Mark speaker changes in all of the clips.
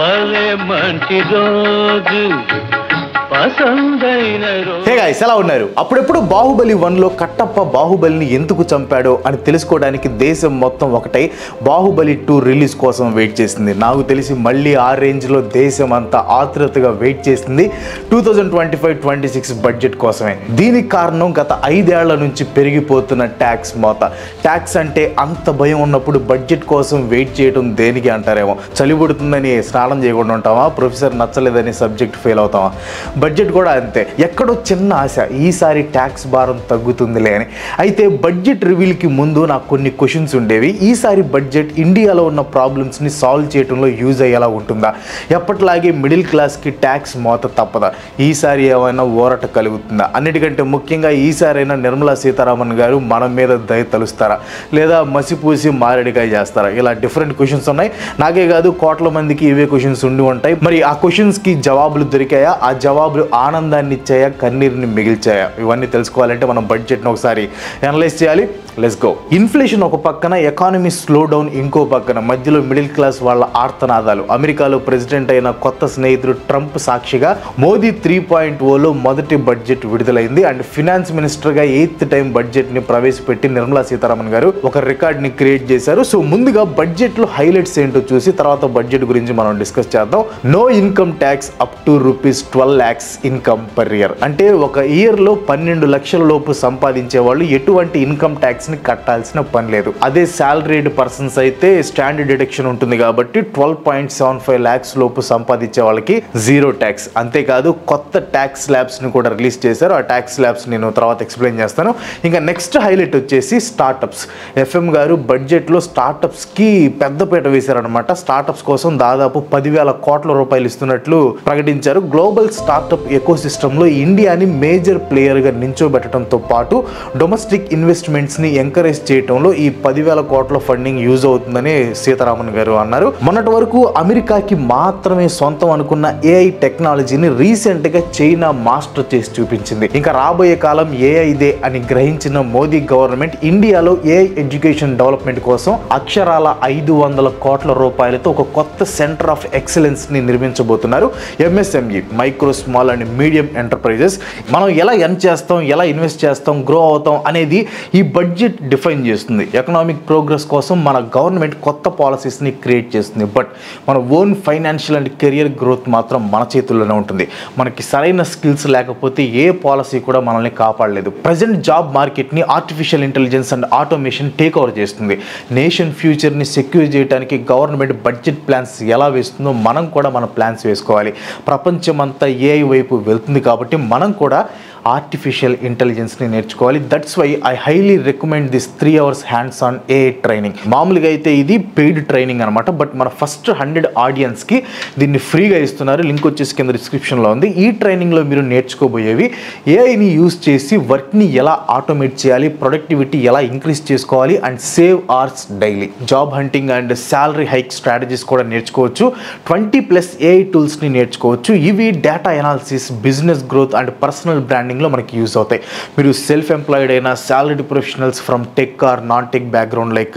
Speaker 1: భలే మంచి రోజు పసందైన రోజు.
Speaker 2: హే గైస్, ఎలా ఉన్నారు? అప్పుడెప్పుడు బాహుబలి 1లో కట్టప్ప బాహుబలిని ఎందుకు చంపాడో అని తెలుసుకోవడానికి దేశం మొత్తం ఒకటై బాహుబలి 2 రిలీజ్ కోసం వెయిట్ చేసింది. నాకు తెలిసి మళ్ళీ ఆ రేంజ్లో దేశం అంతా ఆతృతగా వెయిట్ చేసింది 2025-26 బడ్జెట్ కోసమే. దీనికి కారణం గత 5 ఏళ్ల నుంచి పెరిగిపోతున్న ట్యాక్స్ మోత. ట్యాక్స్ అంటే అంత భయం ఉన్నప్పుడు బడ్జెట్ కోసం వెయిట్ చేయడం దేనికి అంటారేమో. చలి పుడుతుందని స్నానం చేయకుండా ఉంటామా? ప్రొఫెసర్ నచ్చలేదని సబ్జెక్ట్ ఫెయిల్ అవుతామా? బడ్జెట్ కూడా అంతే. ఎక్కడో చిన్న ఆశ, ఈసారి ట్యాక్స్ భారం తగ్గుతుందిలే అని. అయితే బడ్జెట్ రివీల్కి ముందు నాకు కొన్ని క్వశ్చన్స్ ఉండేవి. ఈసారి బడ్జెట్ ఇండియాలో ఉన్న ప్రాబ్లమ్స్ని సాల్వ్ చేయడంలో యూజ్ అయ్యేలా ఉంటుందా? ఎప్పటిలాగే మిడిల్ క్లాస్కి ట్యాక్స్ మోత తప్పదా? ఈసారి ఏమైనా ఊరట కలుగుతుందా? అన్నిటికంటే ముఖ్యంగా ఈసారైనా నిర్మలా సీతారామన్ గారు మన మీద దయ తలుస్తారా, లేదా మసిపూసి మారేడికాయ చేస్తారా? ఇలా డిఫరెంట్ క్వశ్చన్స్ ఉన్నాయి. నాకే కాదు, కోట్ల మందికి ఇవే క్వశ్చన్స్ ఉండి ఉంటాయి. మరి ఆ క్వశ్చన్స్కి జవాబులు దొరికాయా? ఆ జవాబులు ఆనందాన్ని ఇచ్చాయా, కన్నీరుని మిగిల్చాయా? ఇవన్నీ తెలుసుకోవాలంటే మనం బడ్జెట్ను ఒకసారి అనలైజ్ చేయాలి. Let's go. ఇన్ఫ్లేషన్ ఒక పక్కన, ఎకానమీ స్లో డౌన్ ఇంకో పక్కన, మధ్యలో మిడిల్ క్లాస్ వాళ్ళ ఆర్తనాదాలు. అమెరికాలో ప్రెసిడెంట్ అయిన కొత్త స్నేహితుడు ట్రంప్ సాక్షిగా మోదీ 3.0లో మొదటి బడ్జెట్ విడుదలైంది. అండ్ ఫినాన్స్ మినిస్టర్గా 8th టైం బడ్జెట్ని ప్రవేశపెట్టి నిర్మలా సీతారామన్ గారు ఒక రికార్డ్ని క్రియేట్ చేశారు. సో ముందుగా బడ్జెట్లో హైలైట్స్ ఏంటో చూసి తర్వాత బడ్జెట్ గురించి మనం డిస్కస్ చేద్దాం. No income tax up to ₹12 lakhs income per year. అంటే ఒక ఇయర్లో 12 లక్షల లోపు సంపాదించే వాళ్ళు ఎటువంటి ఇన్కమ్ ట్యాక్స్ ని కట్టాల్సిన పని లేదు. అదే సాలరీడ్ పర్సన్స్ అయితే స్టాండర్డ్ డిడక్షన్ ఉంటుంది కాబట్టి 12.75 lakhs లోపు సంపాదించే వాళ్ళకి జీరో ట్యాక్స్. అంతేకాదు కొత్త ట్యాక్స్ స్లాబ్స్ ని కూడా రిలీజ్ చేశారు. ఆ ట్యాక్స్ స్లాబ్స్ నేను తర్వాత ఎక్స్ప్లెయిన్ చేస్తాను. ఇంకా నెక్స్ట్ హైలైట్ వచ్చేసి స్టార్టప్స్. ఎఫ్ఎం గారు బడ్జెట్లో స్టార్టప్స్ కి పెద్దపీట వేశారనమాట. స్టార్టప్స్ కోసం దాదాపు 10,000 కోట్ల రూపాయలు ఇస్తున్నట్లు ప్రకటించారు. గ్లోబల్ స్టార్టప్ ఎకోసిస్టంలో ఇండియాని మేజర్ ప్లేయర్గా నించోబెట్టడంతో పాటు డొమెస్టిక్ ఇన్వెస్ట్మెంట్స్ని ఎంకరేజ్ చేయడంలో ఈ 10,000 కోట్ల ఫండింగ్ యూజ్ అవుతుందని సీతారామన్ గారు అన్నారు. మొన్నటి వరకు అమెరికాకి మాత్రమే సొంతం అనుకున్న ఏఐ టెక్నాలజీని రీసెంట్గా చైనా మాస్టర్ చేసి చూపించింది. ఇంకా రాబోయే కాలం ఏఐదే అని గ్రహించిన మోదీ గవర్నమెంట్ ఇండియాలో ఏఐ ఎడ్యుకేషన్ డెవలప్మెంట్ కోసం అక్షరాల 500 కోట్ల రూపాయలతో ఒక కొత్త సెంటర్ ఆఫ్ ఎక్సలెన్స్ ని నిర్మించబోతున్నారు. MSME, micro small and medium enterprises. మనం ఎలా ఎర్న్ చేస్తాం, ఎలా ఇన్వెస్ట్ చేస్తాం, గ్రో అవుతాం అనేది ఈ బడ్జెట్ డిఫైన్ చేస్తుంది. ఎకనామిక్ ప్రోగ్రెస్ కోసం మన గవర్నమెంట్ కొత్త పాలసీస్ని క్రియేట్ చేస్తుంది. బట్ మన own financial and career growth మాత్రం మన చేతుల్లోనే ఉంటుంది. మనకి సరైన స్కిల్స్ లేకపోతే ఏ పాలసీ కూడా మనల్ని కాపాడలేదు. ప్రజెంట్ జాబ్ మార్కెట్ని artificial intelligence and automation take over చేస్తుంది. నేషన్ ఫ్యూచర్ని సెక్యూర్ చేయడానికి గవర్నమెంట్ బడ్జెట్ ప్లాన్స్ ఎలా వేస్తుందో మనం కూడా మన ప్లాన్స్ వేసుకోవాలి. ప్రపంచమంతా ఏఐ వైపు వెళ్తుంది కాబట్టి మనం కూడా ఆర్టిఫిషియల్ ఇంటెలిజెన్స్ని నేర్చుకోవాలి. That's why I highly recommend this 3 hours hands on AI training. మామూలుగా అయితే ఇది పెయిడ్ ట్రైనింగ్ అనమాట. బట్ మన ఫస్ట్ 100 ఆడియన్స్కి దీన్ని ఫ్రీగా ఇస్తున్నారు. లింక్ వచ్చేసి కింద డిస్క్రిప్షన్లో ఉంది. ఈ ట్రైనింగ్లో మీరు నేర్చుకోబోయేవి ఏఐని యూజ్ చేసి వర్క్ని ఎలా ఆటోమేట్ చేయాలి, ప్రొడక్టివిటీ ఎలా ఇంక్రీజ్ చేసుకోవాలి and save hours daily. Job hunting and salary hike strategies కూడా నేర్చుకోవచ్చు. 20+ ఏఐ టూల్స్ని నేర్చుకోవచ్చు. ఇవి data analysis, business growth and personal branding లో మనకి యూజ్ అవుతాయి. మీరు సెల్ఫ్ ఎంప్లాయిడ్ అయినా, salaried professionals from tech or non tech background like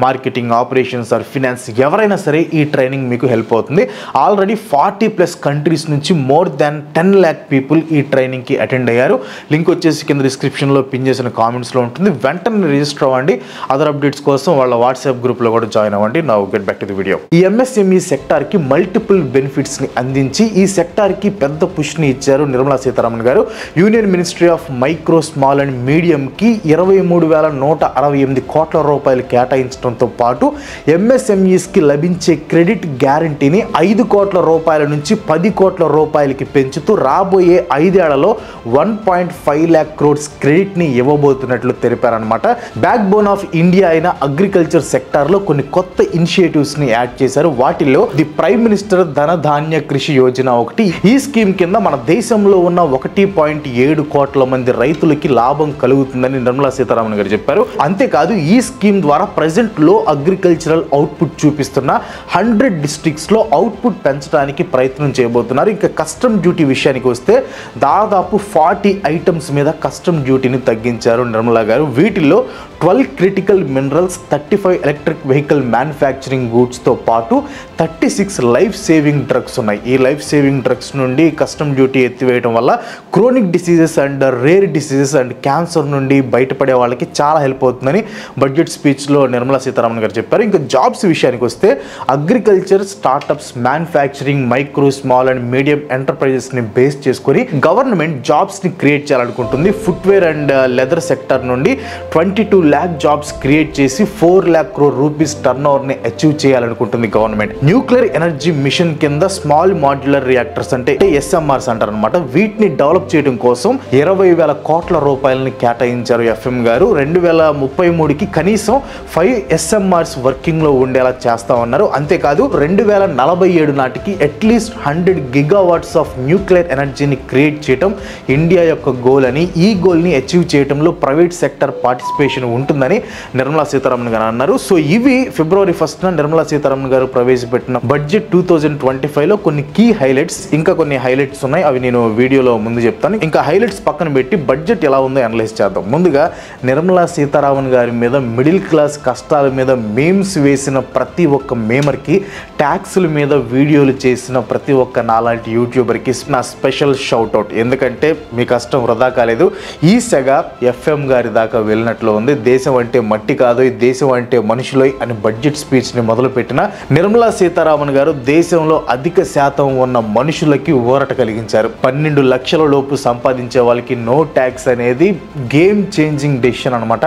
Speaker 2: marketing, operations or finance, ఎవరైనా సరే ఈ ట్రైనింగ్ మీకు హెల్ప్ అవుతుంది. ఆల్రెడీ 40+ కంట్రీస్ నుంచి మోర్ దాన్ 10 lakh పీపుల్ ఈ ట్రైనింగ్కి అటెండ్ అయ్యారు. లింక్ వచ్చేసి కింద డిస్క్రిప్షన్లో పిన్ చేసిన కామెంట్స్లో ఉంటుంది. వెంటనే రిజిస్టర్ అవ్వండి. అదర్ అప్డేట్స్ కోసం వాళ్ళ వాట్సాప్ గ్రూప్లో కూడా జాయిన్ అవ్వండి. Now get back to the video. ఈ ఎంఎస్ఎంఈ సెక్టార్కి మల్టిపుల్ బెనిఫిట్స్ని అందించి ఈ సెక్టార్కి పెద్ద పుష్ని ఇచ్చారు నిర్మలా సీతారామన్ గారు. Union ministry of micro small and మీడియంకి 23,168 కోట్ల రూపాయలు కేటాయించడంతో పాటు ఎంఎస్ఎంఈస్కి లభించే క్రెడిట్ గ్యారంటీని 5 కోట్ల రూపాయల నుంచి 10 కోట్ల రూపాయలకి పెంచుతూ రాబోయే 5 ఏళ్లలో 1.5 lakh crores క్రెడిట్ని ఇవ్వబోతున్నట్లు తెలిపారనమాట. బ్యాక్ బోన్ ఆఫ్ ఇండియా అయిన అగ్రికల్చర్ సెక్టార్లో కొన్ని కొత్త ఇనిషియేటివ్స్ని యాడ్ చేశారు. వాటిల్లో ది ప్రైమ్ మినిస్టర్ ధన ధాన్య కృషి యోజన ఒకటి. ఈ స్కీమ్ కింద మన దేశంలో ఉన్న 1.7 కోట్ల మంది రైతులకి లాభం కలుగుతుందని నిర్మలా సీతారామన్ గారు చెప్పారు. అంతేకాదు ఈ స్కీమ్ ద్వారా ప్రెజెంట్ లో అగ్రికల్చరల్ అవుట్పుట్ చూపిస్తున్న 100 డిస్ట్రిక్ట్స్లో అవుట్పుట్ పెంచడానికి ప్రయత్నం చేయబోతున్నారు. ఇంకా కస్టమ్ డ్యూటీ విషయానికి వస్తే దాదాపు 40 ఐటమ్స్ మీద కస్టమ్ డ్యూటీని తగ్గించారు నిర్మలా గారు. వీటిల్లో 12 critical minerals, 35 electric vehicle manufacturing గూడ్స్తో పాటు 36 లైఫ్ సేవింగ్ డ్రగ్స్ ఉన్నాయి. ఈ లైఫ్ సేవింగ్ డ్రగ్స్ నుండి కస్టమ్ డ్యూటీ ఎత్తివేయడం వల్ల chronic diseases and rare diseases and cancer నుండి బయటపడే వాళ్ళకి చాలా హెల్ప్ అవుతుందని బడ్జెట్ స్పీచ్లో నిర్మలా సీతారామన్ గారు చెప్పారు. ఇంకా జాబ్స్ విషయానికి వస్తే agriculture, startups, manufacturing, micro, small and medium ఎంటర్ప్రైజెస్ని బేస్ చేసుకొని గవర్నమెంట్ జాబ్స్ని క్రియేట్ చేయాలనుకుంటుంది. ఫుట్వేర్ అండ్ లెదర్ సెక్టర్ నుండి 22 lakh జాబ్స్ క్రియేట్ చేసి 4 lakh crore రూపీస్ టర్న్ ఓవర్ని అచీవ్ చేయాలనుకుంటుంది గవర్నమెంట్. న్యూక్లియర్ ఎనర్జీ మిషన్ కింద స్మాల్ మాడ్యులర్ రియాక్టర్స్ అంటే SMRs అంటారు అనమాట. వీటిని డెవలప్ చేయడం కోసం 20,000 కోట్ల రూపాయలని కేటాయించారు FM గారు. 2033కి కనీసం 5 SMRs వర్కింగ్లో ఉండేలా చేస్తామన్నారు. అంతేకాదు 2047 నాటికి అట్లీస్ట్ 100 gigawatts ఆఫ్ న్యూక్లియర్ ఎనర్జీని క్రియేట్ చేయడం ఇండియా యొక్క గోల్ అని, ఈ గోల్ని అచీవ్ చేయడంలో ప్రైవేట్ సెక్టర్ పార్టిసిపేషన్ ఉంటుందని నిర్మలా సీతారామన్ గారు అన్నారు. సో ఇవి February 1st నిర్మలా సీతారామన్ గారు ప్రవేశపెట్టిన బడ్జెట్ 2025లో కొన్ని కీ హైలైట్స్. ఇంకా కొన్ని హైలైట్స్ ఉన్నాయి, అవి నేను వీడియోలో ముందు చెప్తాను. ఇంకా హైలైట్స్ పక్కన పెట్టి బడ్జెట్ ఎలా ఉందో అనలైజ్ చేద్దాం. ముందుగా నిర్మలా సీతారామన్ గారి మీద మిడిల్ క్లాస్ కష్టాల మీద మేమ్స్ వేసిన ప్రతి ఒక్క మేమర్కి, ట్యాక్స్ల మీద వీడియోలు చేసిన ప్రతి ఒక్క నాలాంటి యూట్యూబర్కి నా స్పెషల్ షౌట్అవుట్. ఎందుకంటే మీ కష్టం వృధా కాలేదు. ఈ సెగ FM గారి దాకా వెళ్ళినట్లు ఉంది. దేశం అంటే మట్టి కాదు, ఈ దేశం అంటే మనుషులై అని బడ్జెట్ స్పీచ్ని మొదలుపెట్టిన నిర్మలా సీతారామన్ గారు దేశంలో అధిక శాతం ఉన్న మనుషులకి ఊరట కలిగించారు. 12 లక్షల లోపు సంపాదించే వాళ్ళకి నో ట్యాక్స్ అనేది గేమ్ చేంజింగ్ డెసిషన్ అనమాట.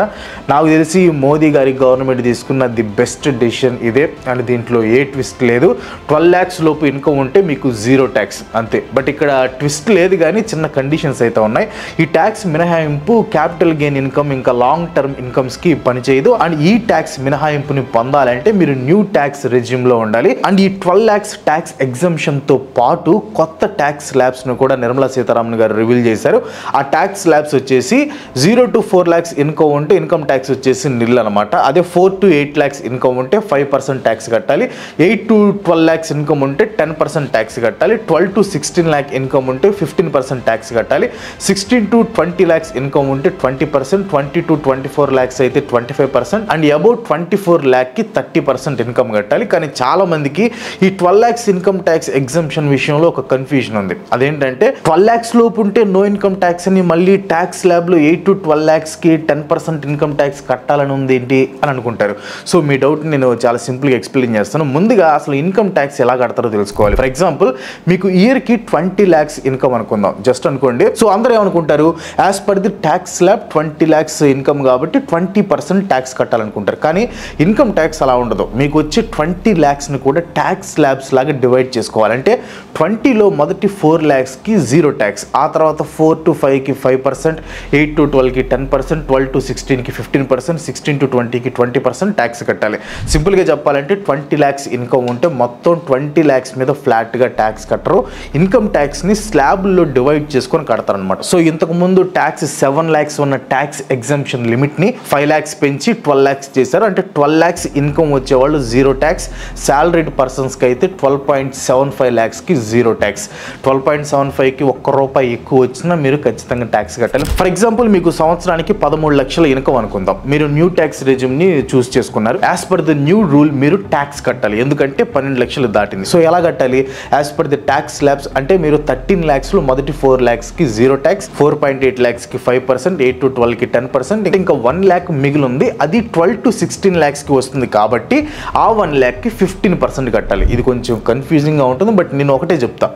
Speaker 2: నాకు తెలిసి మోదీ గారి గవర్నమెంట్ తీసుకున్న ది బెస్ట్ డెసిషన్ ఇదే అని దీంట్లో ఏ ట్విస్ట్ లేదు. 12 lakhs లోపు ఇన్కమ్ ఉంటే మీకు 0 ట్యాక్స్ అంతే. బట్ ఇక్కడ ట్విస్ట్ లేదు కానీ చిన్న కండిషన్స్ అయితే ఉన్నాయి. ఈ ట్యాక్స్ మినహాయింపు క్యాపిటల్ గెయిన్ ఇన్కమ్ ఇంకా లాంగ్ టర్మ్ ఇన్కమ్స్కి పనిచేయదు. అండ్ ఈ ట్యాక్స్ మినహాయింపుని పొందాలంటే మీరు న్యూ ట్యాక్స్ రెజ్యూమ్లో ఉండాలి. అండ్ ఈ 12 lakhs ట్యాక్స్ ఎగ్జంప్షన్తో పాటు కొత్త ట్యాక్స్ స్లాబ్స్ను కూడా నిర్మలా సీతారామన్ గారు రివీల్ చేశారు. ఆ ట్యాక్స్ స్లాబ్స్ వచ్చేసి 0 to 4 lakhs ఇన్కమ్ ఉంటే ఇన్కమ్ ట్యాక్స్ వచ్చేసి నిల్ అనమాట. అదే 4 to 8 lakhs ఇన్కమ్ ఉంటే 5% ట్యాక్స్ కట్టాలి. 8 to 12 lakhs ఇన్కమ్ ఉంటే 10% ట్యాక్స్ కట్టాలి. 12 to 16 lakh ఇన్కమ్ ఉంటే 15% ట్యాక్స్ కట్టాలి. 16 to 20 lakhs ఇన్కమ్ ఉంటే 20%, 20 to 24 lakhs అయితే 25%, అండ్ అబౌట్ 24 lakhకి 30% ఇన్కమ్ కట్టాలి. కానీ చాలా మందికి ఈ 12 lakhs ఇన్కమ్ ట్యాక్స్ ఎగ్జంప్షన్ విషయంలో ఒక కన్ఫ్యూజన్ ఉంది. అదేంటంటే 12 lakhs లోపు ఉంటే నో ఇన్కమ్ ట్యాక్స్ అని, మళ్ళీ ట్యాక్స్ స్లాబ్లో 8 to 12 lakhsకి 10% ఇన్కమ్ ట్యాక్స్ కట్టాలని ఉంది ఏంటి అని అనుకుంటారు. సో మీ డౌట్ నేను చాలా సింపుల్గా ఎక్స్ప్లెయిన్ చేస్తాను. ముందుగా అసలు ఇన్కమ్ ట్యాక్స్ ఎలా కడతారో తెలుసుకోవాలి. ఫర్ ఎగ్జాంపుల్ మీకు ఇయర్కి 20 lakhs ఇన్కమ్ అనుకుందాం, జస్ట్ అనుకోండి. సో అందరూ ఏమనుకుంటారు, as per the tax slab 20 lakhs income కాబట్టి 20% ట్యాక్స్ కట్టాలనుకుంటారు. కానీ ఇన్కమ్ ట్యాక్స్ అలా ఉండదు. మీకు వచ్చే 20 lakhsని కూడా ట్యాక్స్ స్లాబ్స్ లాగా డివైడ్ చేసుకోవాలంటే 20లో మొదటి 4 lakhsకి 0 ట్యాక్స్, ఆ తర్వాత 4 to 5కి 5%, 8 to 12కి 10%, 12 to 16కి 15%, 16 to 20కి 20% ట్యాక్స్ కట్టాలి. సింపుల్గా చెప్పాలంటే 20 lakhs ఇన్కమ్ ఉంటే మొత్తం 20 lakhs మీద ఫ్లాట్గా ట్యాక్స్ కట్టరు. ఇన్కమ్ ట్యాక్స్ని స్లాబ్లో డివైడ్ చేసుకొని కడతారనమాట. సో ఇంతకు ముందు ట్యాక్స్ 7 lakhs ఉన్న ట్యాక్స్ ఎగ్జంప్షన్ లిమిట్ని 5 lakhs పెంచి 12 lakhs చేశారు. అంటే 12 lakhs ఇన్కమ్ వచ్చేవాళ్ళు 0 ట్యాక్స్, సాలరీడ్ పర్సన్స్కి అయితే 12.75 lakhsకి 0 ట్యాక్స్. 12.75కి ₹1 ఎక్కువ వచ్చినా మీరు ఖచ్చితంగా ట్యాక్స్ కట్టాలి. ఫర్ ఎగ్జాంపుల్ మీకు సంవత్సరానికి 13 లక్షల ఇన్కమ్ అనుకుందాం. మీరు న్యూ ట్యాక్స్ రెజ్యూమ్ని చూస్ చేసుకున్నారు. As per the new rule మీరు ట్యాక్స్ కట్టాలి, ఎందుకంటే 12 లక్షలు దాటింది. సో ఎలా కట్టాలి, as per the tax slabs అంటే మీరు 13 lakhsలో మొదటి 4 lakhsకి 0 ట్యాక్స్, 4.8 lakhsకి 5%, 8 to 12కి 10%, ఇంకా 1 lakh మిగిలి ఉంది. అది 12 to 16 lakhsకి వస్తుంది కాబట్టి ఆ 1 lakhకి 15% కట్టాలి. ఇది కొంచెం కన్ఫ్యూజింగ్గా ఉంటుంది. బట్ నేను ఒకటే చెప్తా,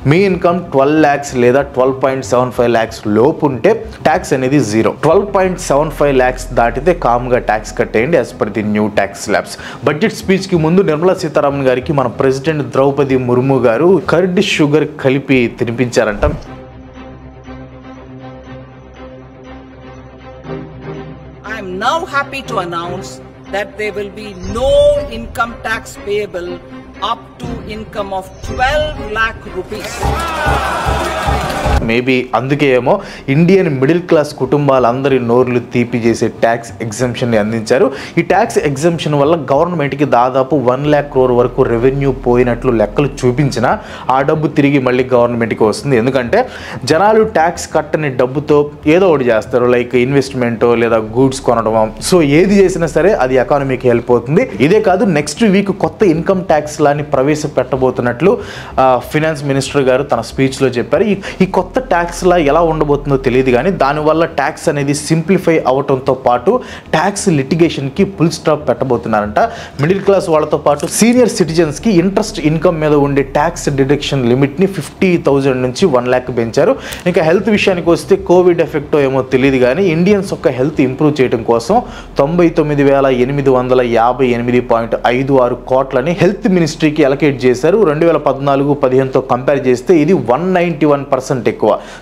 Speaker 2: మీ ఇన్కమ్ 12 lakhs లేదా 12.75 lakhs లోపు ఉంటే ట్యాక్స్ అనేది 0. 12.75 lakhs దాటితే కామ్గా ట్యాక్స్ కట్టేయండి as per the new tax slabs. Budget స్పీచ్కి ముందు నిర్మలా సీతారామన్ గారికి మన ప్రెసిడెంట్ ద్రౌపది ముర్ము గారు కర్డ్ షుగర్ కలిపి తినిపించారంట.
Speaker 3: I am now happy to announce that there will be no income tax payable up to income of 12 lakh rupees.
Speaker 2: Maybe అందుకే ఏమో Indian middle class కుటుంబాలందరి నోర్లు తీపి చేసే ట్యాక్స్ ఎగ్జంప్షన్ని అందించారు. ఈ ట్యాక్స్ ఎగ్జంప్షన్ వల్ల గవర్నమెంట్కి దాదాపు 1 lakh crore వరకు రెవెన్యూ పోయినట్లు లెక్కలు చూపించినా ఆ డబ్బు తిరిగి మళ్ళీ గవర్నమెంట్కి వస్తుంది. ఎందుకంటే జనాలు ట్యాక్స్ కట్టని డబ్బుతో ఏదో ఒకటి చేస్తారు, లైక్ ఇన్వెస్ట్మెంట్ లేదా గూడ్స్ కొనడం. సో ఏది చేసినా సరే అది ఎకానమీకి హెల్ప్ అవుతుంది. ఇదే కాదు, నెక్స్ట్ వీక్ కొత్త ఇన్కమ్ ట్యాక్స్ లాని ప్రవేశపెట్టబోతున్నట్లు ఫినాన్స్ మినిస్టర్ గారు తన స్పీచ్లో చెప్పారు. ఈ కొత్త ట్యాక్స్ లా ఎలా ఉండబోతుందో తెలియదు, కానీ దానివల్ల ట్యాక్స్ అనేది సింప్లిఫై అవడంతో పాటు ట్యాక్స్ లిటిగేషన్కి ఫుల్ స్టాప్ పెట్టబోతున్నారంట. మిడిల్ క్లాస్ వాళ్ళతో పాటు సీనియర్ సిటిజన్స్కి ఇంట్రెస్ట్ ఇన్కమ్ మీద ఉండే ట్యాక్స్ డిడక్షన్ లిమిట్ని 50,000 నుంచి 1 lakh పెంచారు. ఇంకా హెల్త్ విషయానికి వస్తే కోవిడ్ ఎఫెక్టో ఏమో తెలియదు, కానీ ఇండియన్స్ యొక్క హెల్త్ ఇంప్రూవ్ చేయడం కోసం 99,858.56 కోట్లని హెల్త్ మినిస్ట్రీకి అలొకేట్ చేశారు. 2014-15తో కంపేర్ చేస్తే ఇది 191% ఎక్కువ.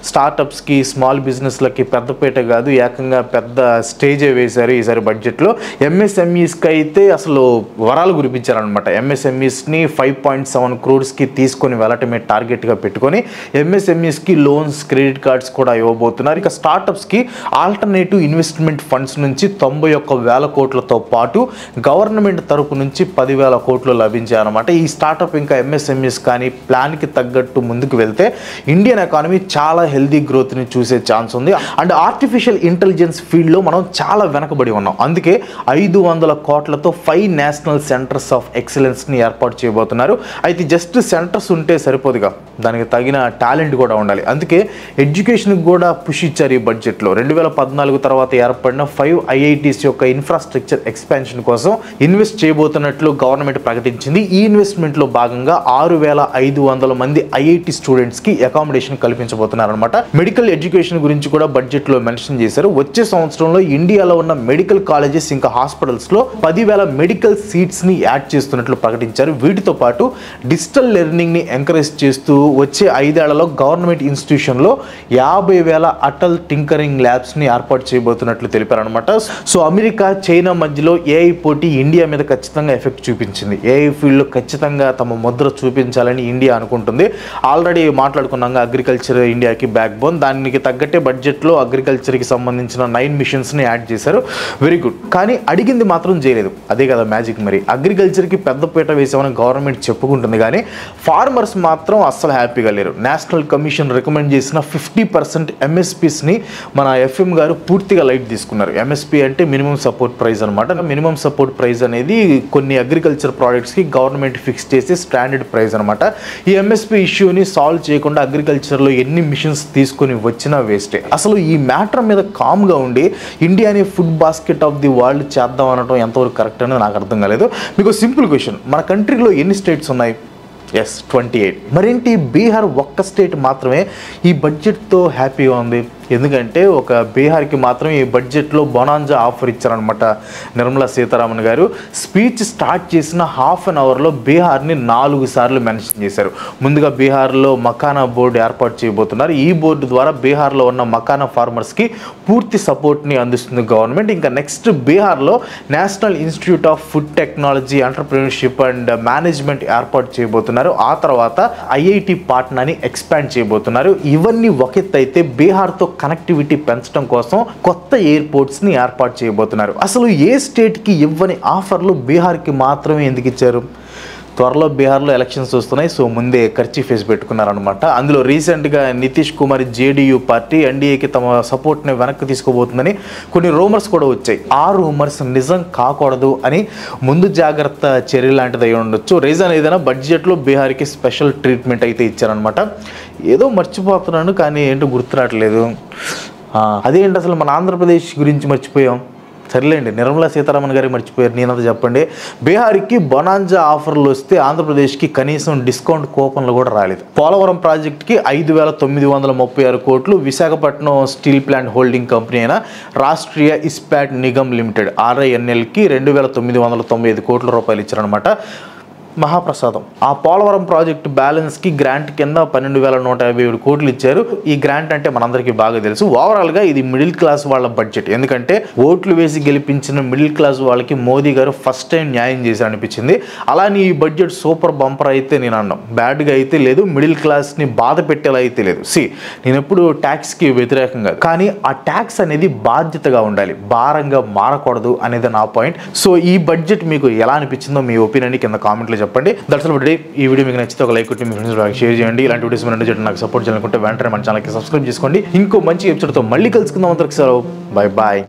Speaker 2: స్టార్టప్స్కి, స్మాల్ బిజినెస్లకి పెద్దపేట కాదు, ఏకంగా పెద్ద స్టేజే వేశారు ఈసారి బడ్జెట్లో. ఎంఎస్ఎంఈస్కి అయితే అసలు వరాలు కురిపించారనమాట. ఎంఎస్ఎంఈస్ని 5.7 crores తీసుకొని వెళ్ళటమే టార్గెట్గా పెట్టుకొని ఎంఎస్ఎంఈస్కి లోన్స్, క్రెడిట్ కార్డ్స్ కూడా ఇవ్వబోతున్నారు. ఇక స్టార్టప్స్కి ఆల్టర్నేటివ్ ఇన్వెస్ట్మెంట్ ఫండ్స్ నుంచి 91,000 కోట్లతో పాటు గవర్నమెంట్ తరపు నుంచి 10,000 కోట్లు లభించాయన్నమాట. ఈ స్టార్టప్ ఇంకా ఎంఎస్ఎంఈస్ కానీ ప్లాన్కి తగ్గట్టు ముందుకు వెళ్తే ఇండియన్ ఎకానమీ చాలా హెల్దీ గ్రోత్ని చూసే ఛాన్స్ ఉంది. అండ్ ఆర్టిఫిషియల్ ఇంటెలిజెన్స్ ఫీల్డ్లో మనం చాలా వెనకబడి ఉన్నాం. అందుకే 500 కోట్లతో 5 నేషనల్ సెంటర్స్ ఆఫ్ ఎక్సలెన్స్ని ఏర్పాటు చేయబోతున్నారు. అయితే జస్ట్ సెంటర్స్ ఉంటే సరిపోదుగా, దానికి తగిన టాలెంట్ కూడా ఉండాలి. అందుకే ఎడ్యుకేషన్కి కూడా పుష్ ఇచ్చారు ఈ బడ్జెట్లో. 2014 తర్వాత ఏర్పడిన 5 IITs యొక్క ఇన్ఫ్రాస్ట్రక్చర్ ఎక్స్పాన్షన్ కోసం ఇన్వెస్ట్ చేయబోతున్నట్లు గవర్నమెంట్ ప్రకటించింది. ఈ ఇన్వెస్ట్మెంట్లో భాగంగా 6,500 మంది IIT స్టూడెంట్స్కి అకామిడేషన్ కల్పించబోతున్నారనమాట. మెడికల్ ఎడ్యుకేషన్ గురించి కూడా బడ్జెట్లో మెన్షన్ చేశారు. వచ్చే సంవత్సరంలో ఇండియాలో ఉన్న మెడికల్ కాలేజెస్ ఇంకా హాస్పిటల్స్లో 10,000 మెడికల్ సీట్స్ని యాడ్ చేస్తున్నట్లు ప్రకటించారు. వీటితో పాటు డిజిటల్ లెర్నింగ్ని ఎంకరేజ్ చేస్తూ వచ్చే 5 ఏళ్లలో గవర్నమెంట్ ఇన్స్టిట్యూషన్లో 50,000 అటల్ టింకరింగ్ ల్యాబ్స్ని ఏర్పాటు చేయబోతున్నట్లు తెలిపారనమాట. సో అమెరికా, చైనా మధ్యలో ఏఐ పోటీ ఇండియా మీద ఖచ్చితంగా ఎఫెక్ట్ చూపించింది. ఏఐ ఫీల్డ్లో ఖచ్చితంగా తమ ముద్ర చూపించాలని ఇండియా అనుకుంటుంది. ఆల్రెడీ మాట్లాడుకున్నాక అగ్రికల్చర్ ఇండియాకి బ్యాక్ బోన్, దానికి తగ్గట్టే బడ్జెట్లో అగ్రికల్చర్కి సంబంధించిన 9 మిషన్స్ని యాడ్ చేశారు. Very good. కానీ అడిగింది మాత్రం చేయలేదు. అదే కదా మ్యాజిక్. మరి అగ్రికల్చర్కి పెద్దపీట వేసామని గవర్నమెంట్ చెప్పుకుంటుంది, కానీ ఫార్మర్స్ మాత్రం అస్సలు హ్యాపీగా లేరు. నేషనల్ కమిషన్ రికమెండ్ చేసిన 50% ఎంఎస్పీస్ని మన ఎఫ్ఎం గారు పూర్తిగా లైట్ తీసుకున్నారు. ఎంఎస్పీ అంటే మినిమం సపోర్ట్ ప్రైస్ అనమాట. మినిమం సపోర్ట్ ప్రైస్ అనేది కొన్ని అగ్రికల్చర్ ప్రోడక్ట్స్కి గవర్నమెంట్ ఫిక్స్ చేసే స్టాండర్డ్ ప్రైస్ అనమాట. ఈ ఎంఎస్పీ ఇష్యూని సాల్వ్ చేయకుండా అగ్రికల్చర్లో ఎన్ని మిషన్స్ తీసుకొని వచ్చినా వేస్టే. అసలు ఈ మ్యాటర్ మీద కామ్గా ఉండి ఇండియాని food basket of the world చేద్దాం అనడం ఎంతవరకు కరెక్ట్ అనేది నాకు అర్థం కాలేదు. మీకు సింపుల్ క్వశ్చన్, మన కంట్రీలో ఎన్ని స్టేట్స్ ఉన్నాయి? ఎస్, 28. మరేంటి బీహార్ ఒక్క స్టేట్ మాత్రమే ఈ బడ్జెట్తో హ్యాపీగా ఉంది? ఎందుకంటే ఒక బీహార్కి మాత్రం ఈ బడ్జెట్లో బొనాంజా ఆఫర్ ఇచ్చారనమాట నిర్మలా సీతారామన్ గారు. స్పీచ్ స్టార్ట్ చేసిన హాఫ్ అన్ అవర్లో బీహార్ని 4 సార్లు మెన్షన్ చేశారు. ముందుగా బీహార్లో మకానా బోర్డు ఏర్పాటు చేయబోతున్నారు. ఈ బోర్డు ద్వారా బీహార్లో ఉన్న మకానా ఫార్మర్స్కి పూర్తి సపోర్ట్ని అందిస్తుంది గవర్నమెంట్. ఇంకా నెక్స్ట్ బీహార్లో national institute of food technology, entrepreneurship and management ఏర్పాటు చేయబోతున్నారు. ఆ తర్వాత ఐఐటి పాట్నాని ఎక్స్పాండ్ చేయబోతున్నారు. ఇవన్నీ ఒక ఎత్తు అయితే బీహార్తో కనెక్టివిటీ పెంచడం కోసం కొత్త ఎయిర్పోర్ట్స్ని ఏర్పాటు చేయబోతున్నారు. అసలు ఏ స్టేట్కి ఇవ్వని ఆఫర్లు బీహార్కి మాత్రమే ఎందుకు ఇచ్చారు? త్వరలో బీహార్లో ఎలక్షన్స్ వస్తున్నాయి, సో ముందే ఖర్చు ఫేస్ పెట్టుకున్నారనమాట. అందులో రీసెంట్గా నితీష్ కుమార్ జేడీయూ పార్టీ ఎన్డీఏకి తమ సపోర్ట్ని వెనక్కి తీసుకోబోతుందని కొన్ని రూమర్స్ కూడా వచ్చాయి. ఆ రూమర్స్ నిజం కాకూడదు అని ముందు జాగ్రత్త చర్య లాంటిది అయి ఉండొచ్చు. రీజన్ ఏదైనా బడ్జెట్లో బీహార్కి స్పెషల్ ట్రీట్మెంట్ అయితే ఇచ్చారనమాట. ఏదో మర్చిపోతున్నాను కానీ ఏంటో గుర్తురావట్లేదు. అదేంటి అసలు మన ఆంధ్రప్రదేశ్ గురించి మర్చిపోయాం. సర్లేండి, నిర్మలా సీతారామన్ గారికి మర్చిపోయారు, నేనంతా చెప్పండి. బీహార్కి బొనాంజా ఆఫర్లు వస్తే ఆంధ్రప్రదేశ్కి కనీసం డిస్కౌంట్ కూపన్లు కూడా రాలేదు. పోలవరం ప్రాజెక్టుకి 5,936 కోట్లు Visakhapatnam steel plant holding company అయిన రాష్ట్రీయ ఇస్పాట్ నిగమ్ లిమిటెడ్ RINLకి 2,995 కోట్ల రూపాయలు ఇచ్చారనమాట. మహాప్రసాదం. ఆ పోలవరం ప్రాజెక్టు బ్యాలెన్స్కి గ్రాంట్ కింద 12,157 కోట్లు ఇచ్చారు. ఈ గ్రాంట్ అంటే మనందరికీ బాగా తెలుసు. ఓవరాల్గా ఇది మిడిల్ క్లాస్ వాళ్ళ బడ్జెట్. ఎందుకంటే ఓట్లు వేసి గెలిపించిన మిడిల్ క్లాస్ వాళ్ళకి మోదీ గారు ఫస్ట్ టైం న్యాయం చేశారు అనిపించింది. అలానే ఈ బడ్జెట్ సూపర్ బంపర్ అయితే నేను అన్నాం, బ్యాడ్గా అయితే లేదు, మిడిల్ క్లాస్ని బాధ పెట్టేలా అయితే లేదు. నేను ఎప్పుడు ట్యాక్స్కి వ్యతిరేకం కాదు, కానీ ఆ ట్యాక్స్ అనేది బాధ్యతగా ఉండాలి, భారంగా మారకూడదు అనేది నా పాయింట్. సో ఈ బడ్జెట్ మీకు ఎలా అనిపించిందో మీ ఒపీనియన్ కింద కామెంట్లో చెప్పండి. That's all for today. ఈ వీడియో మీకు నచ్చితే ఒక లైక్ కొట్టి మీ ఫ్రెండ్స్ షేర్ చేయండి. ఇలాంటి వీడియోస్ మీరు నాకు సపోర్ట్ చేయాలనుకుంటే వెంటనే మన ఛానల్కి సబ్స్క్రైబ్ చేసుకోండి. ఇంకో మంచి ఎపిసోడ్తో మళ్ళీ కలుసుకుందాం. అందరికి సెలవు, బాయ్ బాయ్.